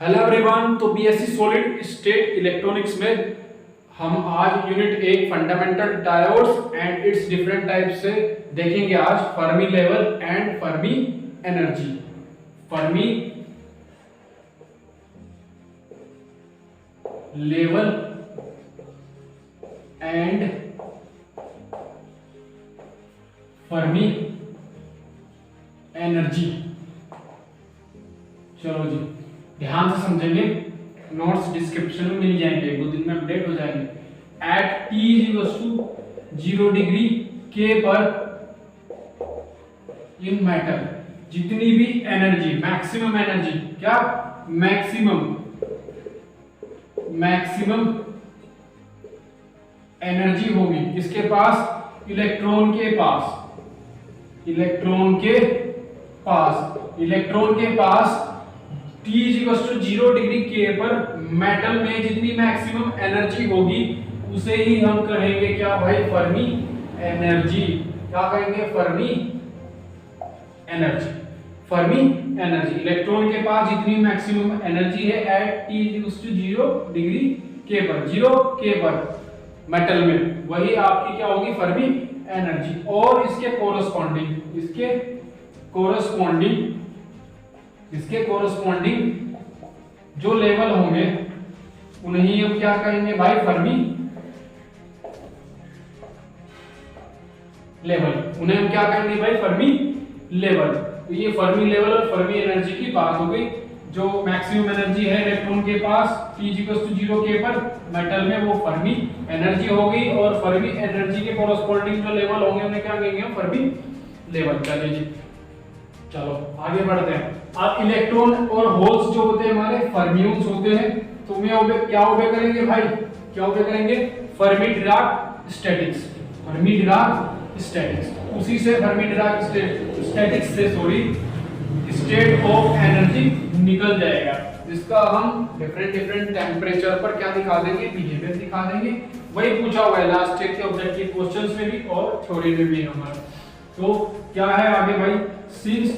Hello everyone. तो BSc solid state electronics में हम आज unit 1 fundamental diodes and it's different types से देखेंगे। आज Fermi level and Fermi energy. Fermi level and Fermi energy. चलो जी, ध्यान से समझेंगे, नोट्स डिस्क्रिप्शन में मिल जाएंगे, 1-2 दिन में अपडेट हो जाएंगे। एट T = 0 डिग्री K पर इन मैटर जितनी भी एनर्जी, मैक्सिमम एनर्जी, क्या मैक्सिमम एनर्जी होगी किसके पास? इलेक्ट्रॉन के पास T = 0 डिग्री K पर मेटल में जितनी मैक्सिमम एनर्जी होगी उसे ही हम कहेंगे क्या भाई? Fermi energy. क्या कहेंगे? Fermi energy. इलेक्ट्रॉन के पास जितनी मैक्सिमम एनर्जी है एट T = 0 डिग्री K पर, 0 K पर मेटल में, वही आपकी क्या होगी? Fermi energy. और इसके कोरस्पॉन्डिंग जो लेवल होंगे उन्हें हम क्या कहेंगे भाई? Fermi level. उन्हें हम क्या कहेंगे भाई? Fermi level. तो ये फर्मी लेवल और फर्मी एनर्जी की बात हो गई। जो मैक्सिमम एनर्जी है इलेक्ट्रॉन के पास T = 0 K पर मेटल में, वो फर्मी एनर्जी होगी। और फर्मी एनर्जी के कोरस्पॉन्डिंग जो लेवल होंगे उन्हें क्या कहेंगे? हम फर्मी लेवल। चलिए जी, चलो आगे बढ़ते हैं। अब इलेक्ट्रॉन और होल्स जो होते हैं हमारे फर्मियंस होते हैं, तो उन्हें क्या ओबे करेंगे भाई? क्या ओबे करेंगे? Fermi Dirac statics. उसी से फर्मी डिराक स्टैटिक्स से स्टेट ऑफ एनर्जी निकल जाएगा, जिसका हम डिफरेंट टेम्परेचर पर क्या दिखा देंगे? बिहेवियर दिखा देंगे। वही पूछा हुआ है लास्ट ईयर के ऑब्जेक्टिव क्वेश्चंस में भी और थ्योरी में भी हमारा। तो क्या है आगे भाई? सिंस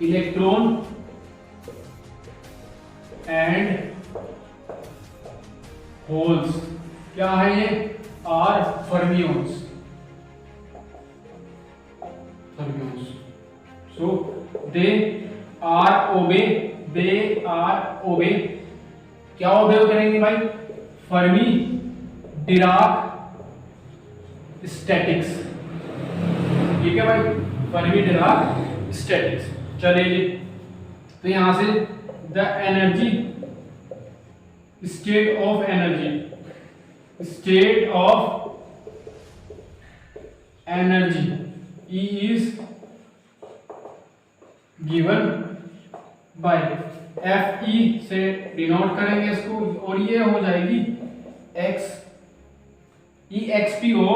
इलेक्ट्रॉन एंड होल्स क्या है? ये are fermions. So they are obey क्या ओबे करेंगे भाई? Fermi Dirac statics. ठीक है भाई, फर्मी डिराक स्टैटिक्स। चलिए जी, तो यहां से the energy state of energy E is given by Fe से डिनोट करेंगे इसको, और ये हो जाएगी x exp हो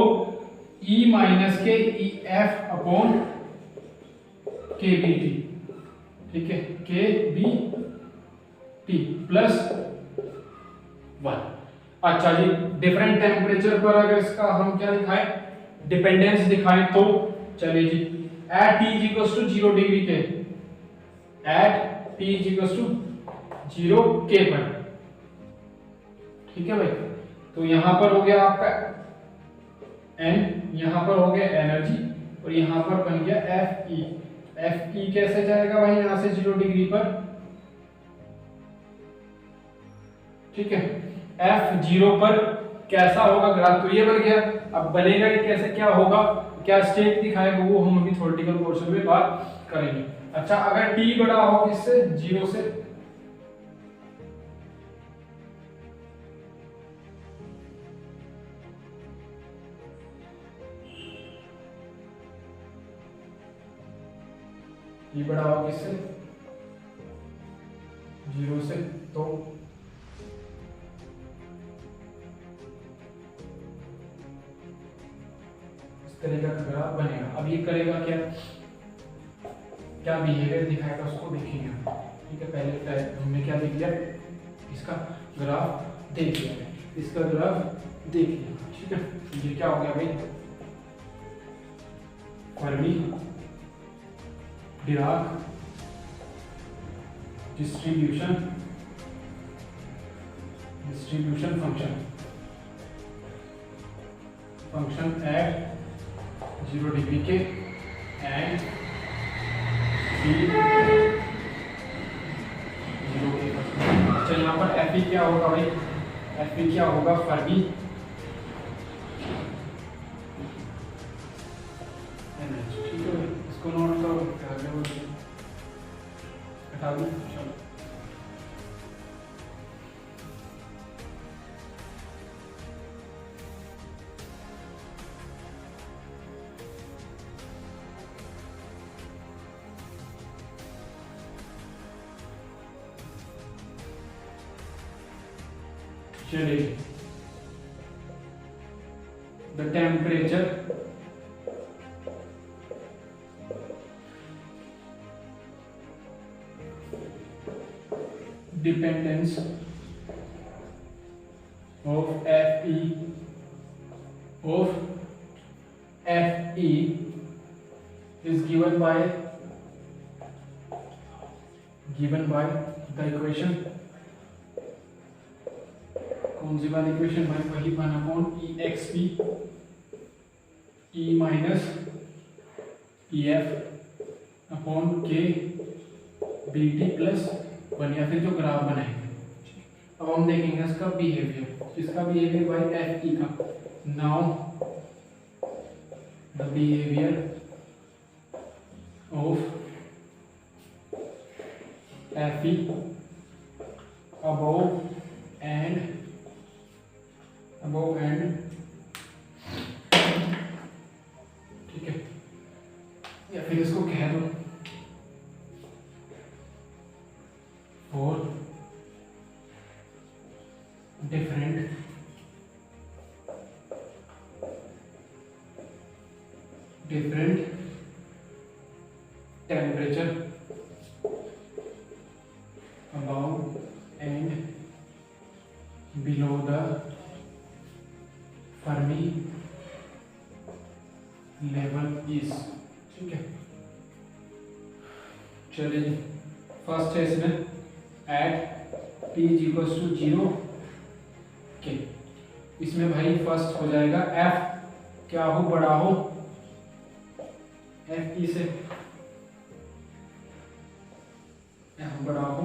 E - के EF/kBT। ठीक है, kBT +1। अच्छा जी, डिफरेंट टेम्परेचर पर अगर इसका हम क्या दिखाएं? डिपेंडेंस दिखाएं तो चलिए जी, at T = 0 degree K, at T = 0 K पर। ठीक है भाई, तो यहां पर हो गया आपका N, यहां पर हो गया एनर्जी, और यहां पर बन गया Fe कैसे जाएगा भाई? यहां से 0 डिग्री पर। ठीक है, F0 पर कैसा होगा ग्राफ? तो ये बन गया। अब बनेगा कि कैसे, क्या होगा, क्या स्टेट दिखाएगा, वो हम अभी थ्योरेटिकल पोर्शन में बात करेंगे। अच्छा, अगर T बड़ा हो किससे? 0 से, T बड़ा हो किससे? 0 से, तो तरीका का ग्राफ बनेगा। अब ये करेगा क्या बिहेवियर दिखाएगा उसको देखेंगे। ठीक है, पहले हमने क्या देख लिया? इसका ग्राफ देख लिया। ठीक है, ये क्या हो गया भाई? Fermi Dirac distribution distribution function at 0 degree के एंड टी 0 के। अच्छा यहाँ पर एफ क्या होगा भाई, एफ क्या होगा, फर्मी एनर्जी। ठीक है भाई, इसको नोट करो, हटा दो। चलो चलिए, the temperature dependence of Fe is given by the equation, कौन सी वाली इक्वेशन भाई, वही 1/exp E minus EF upon K BT plus 1, या फिर जो ग्राफ बनाएंगे। अब हम देखेंगे इसका बिहेवियर बाय Fe का। Now the behaviour of Fe above and ठीक है, या फिर इसको कह दो four different temperature above and below the Fermi level is। ठीक है, चलिए फर्स्ट है इसमें एट T इक्वल्स टू 0 के। इसमें भाई फर्स्ट हो जाएगा F क्या हो, बड़ा हो Fe से, F बड़ा हो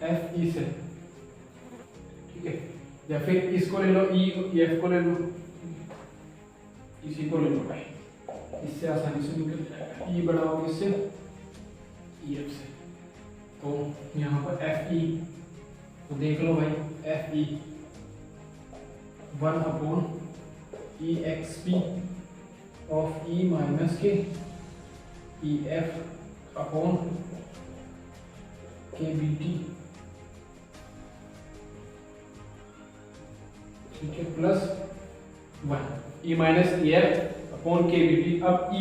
Fe से। ठीक है, या फिर इसको ले लो F को ले लो, इसी को ले लो भाई, इससे आसानी से निकल जाएगा। E बड़ा हो इससे Ef से, तो यहाँ पर Fe तो देख लो भाई, Fe 1/exp of E minus के Ef अपॉन KBT। ठीक है, plus 1 E minus Ef upon KBT। अब E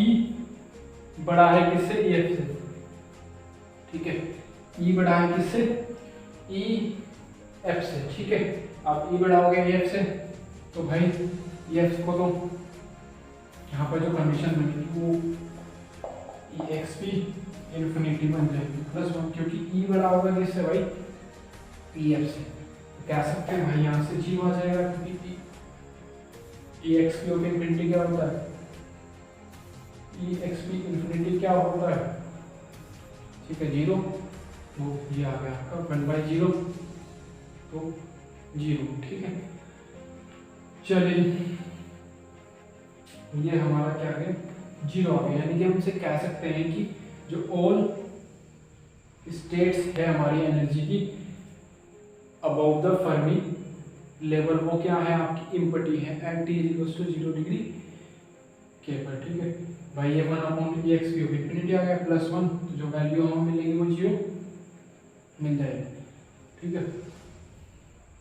बड़ा है किससे, Ef से। ठीक है, E बड़ा है किससे, Ef से। ठीक है, अब E बड़ा हो गया Ef से, तो भाई Ef को तो यहाँ पर जो कंडीशन बनेगी वो exp इन्फिनिटी बन जाएगी प्लस 1, क्योंकि E बड़ा होगा किससे भाई, Ef से। तो कह सकते हैं भाई यहाँ से 0 आ जाएगा, क्योंकि exp ऑफ इन्फिनिटी क्या होता है, exp इन्फिनिटी क्या होता है। ठीक है, 0, तो ये आ गया आपका 1/0, तो 0। ठीक है, चलिए ये हमारा क्या है, 0 आ गया। यानी कि हम इसे कह सकते हैं कि जो ऑल स्टेट्स है हमारी एनर्जी की अबव द फर्मी लेवल, वो क्या है आपकी इम्पटी है at T equals to 0 degree के पर। ठीक है भाई, ये 1/exp ऑफ इन्फिनिटी आ गया प्लस 1, तो जो वैल्यू हमें मिलेगी वो 0 मिल जाएगी। ठीक है,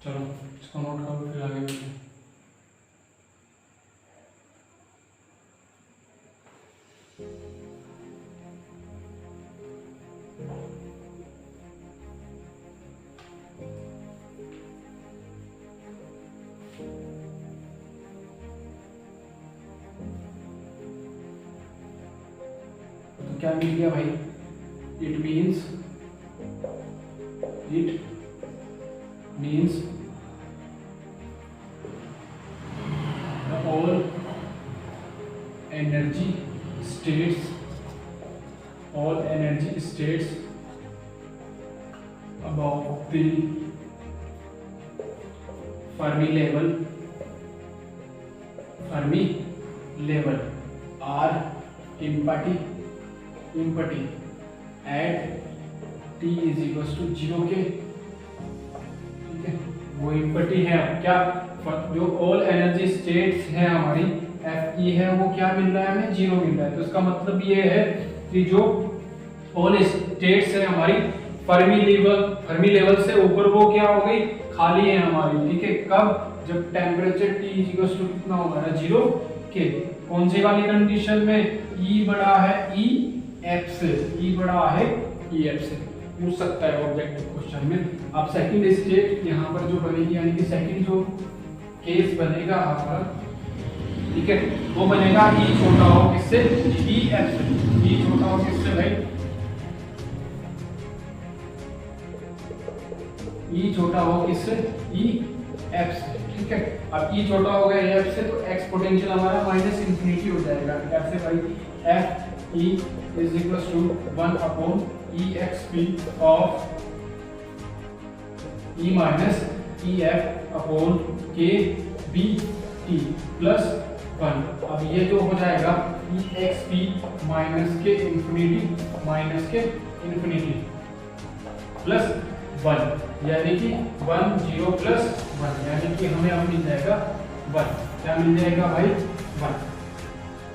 चलो इसको नोट करो, फिर आगे बढ़ते हैं। तो क्या मिल गया भाई, it means it means all energy states above the Fermi level are empty at t is equals to 0 के, ठीक है, वो empty है। अब क्या, जो ऑल एनर्जी स्टेट्स है हमारी Fe है वो क्या मिल रहा है हमें, 0 मिल रहा है। तो इसका मतलब ये है कि जो ऑल स्टेट्स है हमारी फर्मी लेवल से ऊपर वो क्या हो गई, खाली है हमारी, ठीक है। कब, जब टेम्परेचर T इक्वल्स टू कितना होगा, 0 के। कौन सी वाली कंडीशन में, E बड़ा है EF से, E बड़ा है EF से। पूछ सकता है ऑब्जेक्टिव क्वेश्चन में। अब सेकंड स्टेट यहाँ पर जो बनेगी, यानी कि सेकंड जो केस बनेगा आपका, ठीक है, वो बनेगा E छोटा हो किससे, EF से। E छोटा हो किससे भाई, E छोटा हो किससे, EF से, ठीक है। अब E छोटा हो गया EF से, तो x पोटेंशियल हमारा माइनस इंफिनिटी हो जाएगा। कैसे भाई, Fe is equals to 1 upon exp of E minus EF upon kBT plus 1। अब ये जो हो जाएगा exp माइनस के इंफिनिटी प्लस 1, यानी कि 1 0 प्लस 1, यानी कि हमें अब मिल जाएगा 1। क्या मिल जाएगा भाई, 1,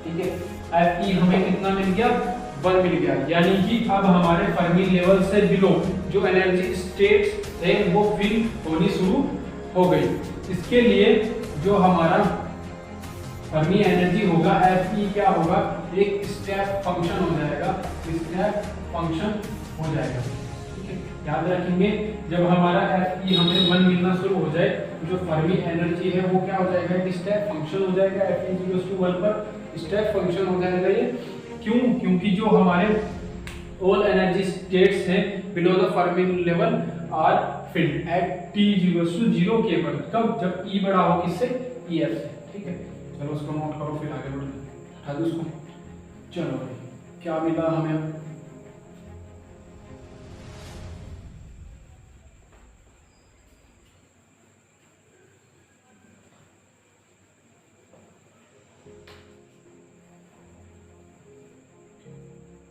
ठीक है। Fe हमें कितना मिल गया, 1 मिल गया। यानी कि अब हमारे फर्मी लेवल से बिलो जो एनर्जी स्टेट्स थे वो फिल होनी शुरू हो गई। इसके लिए जो हमारा फर्मी एनर्जी होगा Fe क्या होगा, एक स्टेप फंक्शन हो जाएगा, ठीक है। याद रखेंगे, जब हमारा Fe हमें 1 मिलना शुरू हो जाए तो जो फर्मी एनर्जी है वो क्या हो जाएगा, एक स्टेप फंक्शन हो जाएगा। Fe इक्वल्स टू 1 पर स्टेप फंक्शन हो जाएगा ये। क्यों, क्योंकि जो हमारे ऑल एनर्जी स्टेट्स हैं below the Fermi level are filled at t equals to 0 के पर। कब, जब E बड़ा हो किससे, EF से, ठीक है। चलो उसको नोट करो, फिर आगे बढ़ो, हटा दो उसको। चलो भाई, क्या मिला हमें,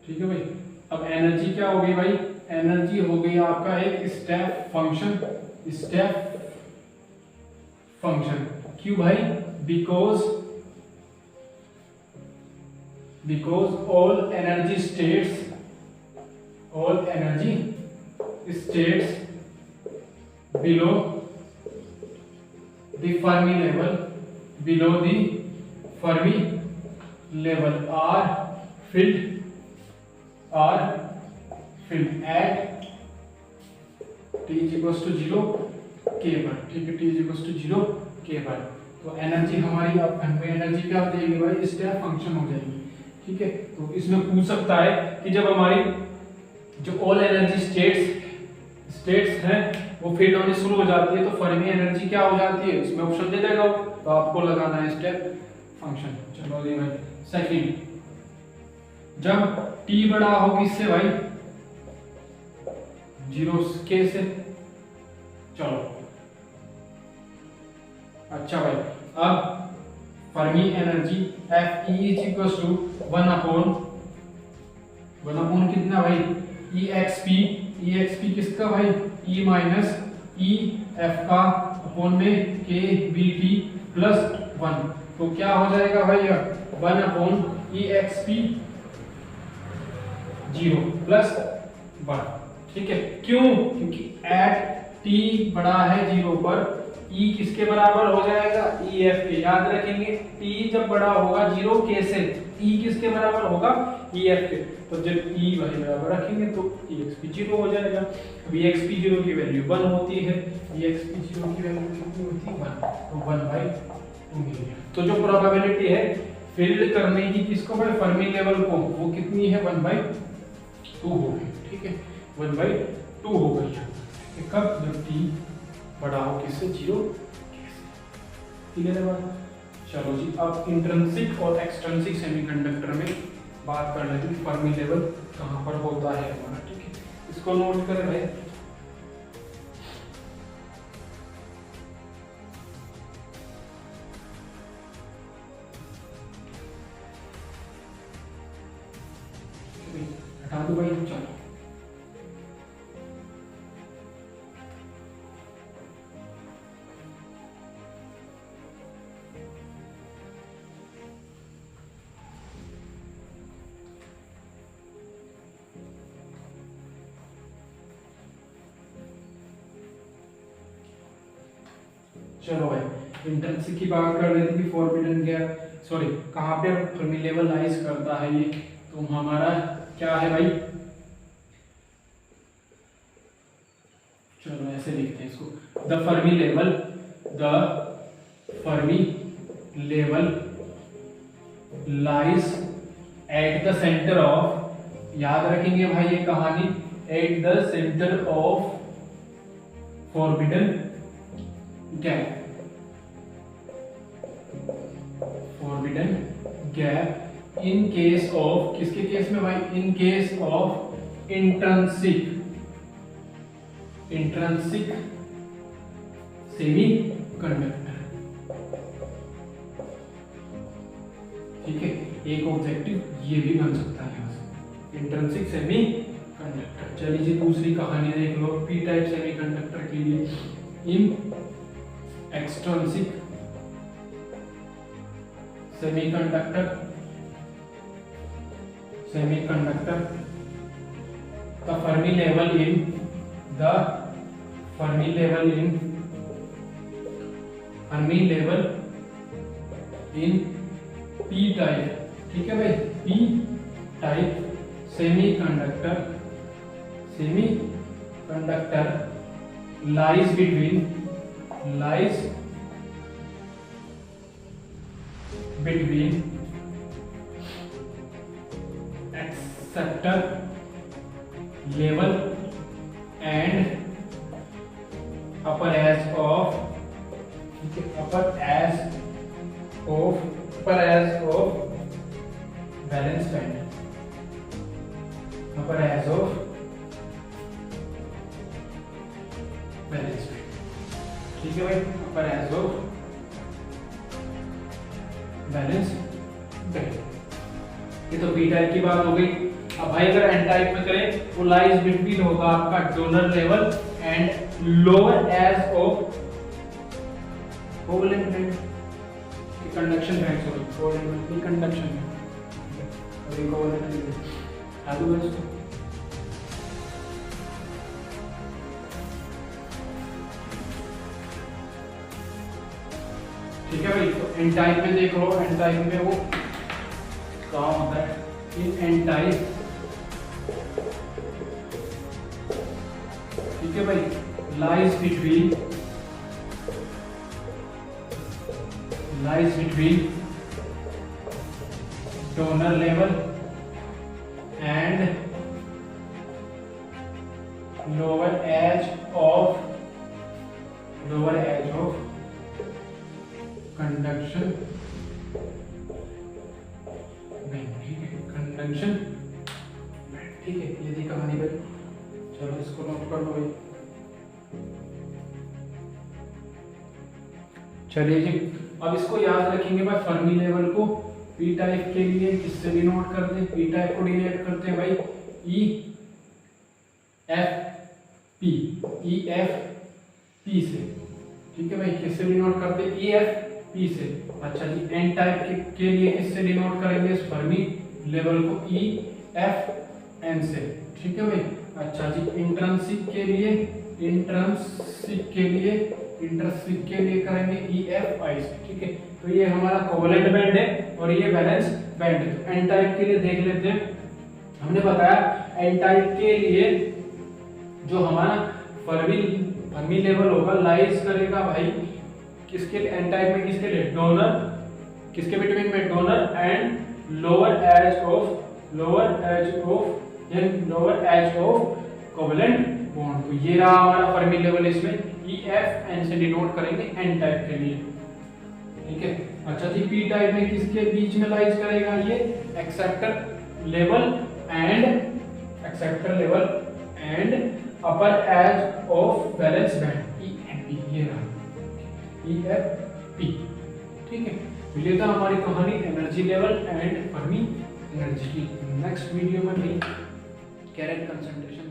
ठीक है भाई। अब एनर्जी क्या हो गई भाई, एनर्जी हो गई आपका एक स्टेप फंक्शन। क्यों भाई, because all energy states below the Fermi level are filled at t equals to 0 k पर, ठीक है, t equals to 0 k पर। तो एनर्जी हमारी, अब एनर्जी क्या हो जाएगी भाई, स्टेप फंक्शन हो जाएगी, ठीक है। तो इसमें पूछ सकता है कि जब हमारी जो ऑल एनर्जी स्टेट्स हैं वो फील्ड होने शुरू हो जाती है तो फर्मी एनर्जी क्या हो जाती है, इसमें ऑप्शन दे देगा, तो आपको लगाना है स्टेप फंक्शन। चलो जी भाई, सेकंड, जब t बड़ा हो किससे भाई, 0 k से। चलो अच्छा भाई, अब Fermi energy Fe is equals to 1 upon कितना भाई, exp किसका भाई, E माइनस EF का अपॉन में kBT प्लस 1। तो क्या हो जाएगा भाई, 1 अपॉन exp 0 प्लस 1, ठीक है। क्यों, क्योंकि एट t बड़ा है 0 पर E किसके बराबर हो जाएगा, EF के। याद रखेंगे, t जब बड़ा होगा 0 k से, E किसके बराबर होगा, EF के। तो जब E वही बराबर रखेंगे तो exp 0 हो जाएगा। अब exp 0 की वैल्यू 1 होती है, exp 0 की वैल्यू कितनी होती है, 1, तो 1/2 मिल गया। तो जो प्रोबेबिलिटी है फिल्ड करने की किसको भाई, फर्मी लेवल को, वो कितनी है, 1/2 हो गई, ठीक है, 1/2 हो गई। कब, जब t बढ़ाओ किससे, 0 क्लियर है बात। चलो जी, अब इंट्रिंसिक और एक्सट्रिंसिक सेमीकंडक्टर में बात कर लेते हैं, फर्मी लेवल कहाँ पर होता है हमारा, ठीक है, इसको नोट कर रहे हैं। हटा दो भाई, चलो चलो भाई, इंट्रिंसिक की बात कर रहे थे कि फॉरबिडन गैप, सॉरी कहाँ पे फर्मी लेवल लाइज करता है ये, तो हमारा क्या है भाई, चलो ऐसे लिखते हैं इसको, the Fermi level lies at the centre of, याद रखेंगे भाई ये कहानी, at the centre of forbidden gap in case of, किसके केस में भाई, in case of intrinsic semi conductor, ठीक है, एक ऑब्जेक्टिव ये भी बन सकता है यहाँ से, इंट्रिंसिक सेमी कंडक्टर। चलिए जी, दूसरी कहानी देख लो, पी टाइप सेमी कंडक्टर के लिए, in extrinsic semiconductor the Fermi level in p type, ठीक है भाई, p type semiconductor lies between acceptor level and upper edge of valence band, ठीक है भाई, अपर एज ऑफ बैलेंस बैंड। ये तो पी टाइप की बात हो गई। अब भाई अगर एन टाइप में करें तो लाइज बिटवीन होगा आपका donor level and lower edge of covalent band, conduction band, sorry covalent band, conduction band और ये कोवलेंट बैंड। आगे बढ़ो, ठीक है भाई। तो एन टाइप में देख लो, एन टाइप में वो कहाँ होता है, इन एन टाइप, ठीक है भाई, lies between donor level and lower edge of conduction band, ठीक है, कंडक्शन बैंड, ठीक है। ये थी कहानी भाई, चलो इसको नोट कर लो भाई। चलिए जी, अब इसको याद रखेंगे भाई, फर्मी लेवल को पी टाइप के लिए किससे डिनोट करते हैं, पी टाइप को डिनोट करते हैं भाई ई एफ पी से, ठीक है भाई, किससे डिनोट करते हैं, ई एफ पी से। अच्छा जी, एन टाइप के लिए किससे डिनोट करेंगे, फर्मी लेवल को ई एफ एन से, ठीक है भाई। अच्छा जी, इंट्रिंसिक के लिए करेंगे ई एफ आई से, ठीक है। तो ये हमारा कोवलेंट बैंड है और ये बैलेंस बैंड है। तो एन टाइप के लिए देख लेते हैं, हमने बताया एन टाइप के लिए जो हमारा फर्मी लेवल होगा लाइज करेगा भाई किसके लिए, एन टाइप में किसके लिए, डोनर, किसके बिटवीन में, donor and lower edge of covalent bond. तो ये रहा हमारा फर्मी लेवल इसमें ई एफ एन से डिनोट करेंगे एन टाइप के लिए, ठीक है। अच्छा जी, पी टाइप में किसके बीच में लाइज करेगा ये, acceptor level and upper as of valence band E F P, ये रहा ई एफ पी, ठीक है। ये था हमारी कहानी energy level and Fermi energy की। नेक्स्ट वीडियो में भी कैरेट कंसंट्रेशन